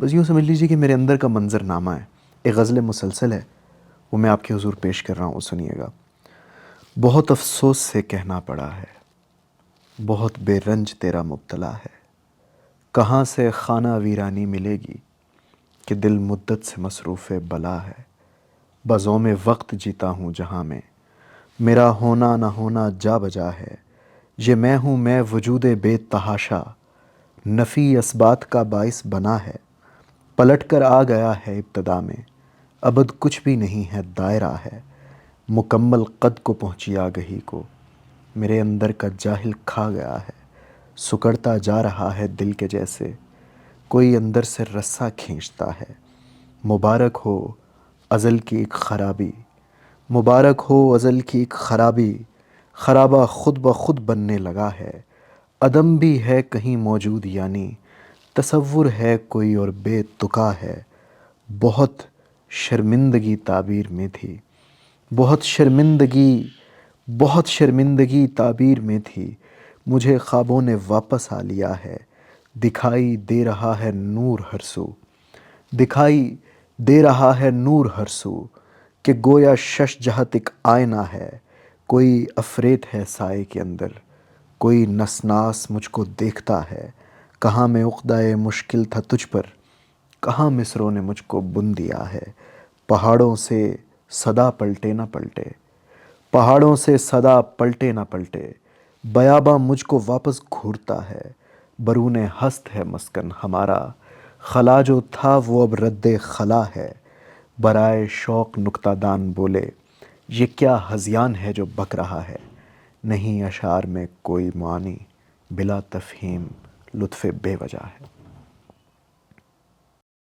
بس یوں سمجھ لیجیے کہ میرے اندر کا منظر نامہ ہے، ایک غزل مسلسل ہے، وہ میں آپ کے حضور پیش کر رہا ہوں، سنیے گا۔ بہت افسوس سے کہنا پڑا ہے، بہت بے رنج تیرا مبتلا ہے، کہاں سے خانہ ویرانی ملے گی کہ دل مدت سے مصروف بلا ہے۔ بزوم وقت جیتا ہوں جہاں میں، میرا ہونا نہ ہونا جا بجا ہے۔ یہ میں ہوں میں وجود بے تحاشا، نفی اسبات کا باعث بنا ہے۔ پلٹ کر آ گیا ہے ابتدا میں، ابد کچھ بھی نہیں ہے دائرہ ہے۔ مکمل قد کو پہنچی آگہی کو، میرے اندر کا جاہل کھا گیا ہے۔ سکڑتا جا رہا ہے دل کے جیسے، کوئی اندر سے رسا کھینچتا ہے۔ مبارک ہو ازل کی ایک خرابی، مبارک ہو ازل کی ایک خرابی، خرابہ خود بخود بننے لگا ہے۔ عدم بھی ہے کہیں موجود یعنی، تصور ہے کوئی اور بے تکا ہے۔ بہت شرمندگی تعبیر میں تھی، بہت شرمندگی تعبیر میں تھی، مجھے خوابوں نے واپس آ لیا ہے۔ دکھائی دے رہا ہے نور ہر سو، دکھائی دے رہا ہے نور ہر سو، کہ گویا شش جہت ایک آئینہ ہے۔ کوئی افریت ہے سائے کے اندر، کوئی نسناس مجھ کو دیکھتا ہے۔ کہاں میں عقدۂ مشکل تھا تجھ پر، کہاں مصروں نے مجھ کو بن دیا ہے۔ پہاڑوں سے صدا پلٹے نہ پلٹے، پہاڑوں سے صدا پلٹے نہ پلٹے، بیاباں مجھ کو واپس گھورتا ہے۔ برون ہست ہے مسکن ہمارا، خلا جو تھا وہ اب رد خلا ہے۔ برائے شوق نکتہ دان بولے، یہ کیا ہذیان ہے جو بک رہا ہے۔ نہیں اشعار میں کوئی معانی، بلا تفہیم لطف بے وجہ ہے۔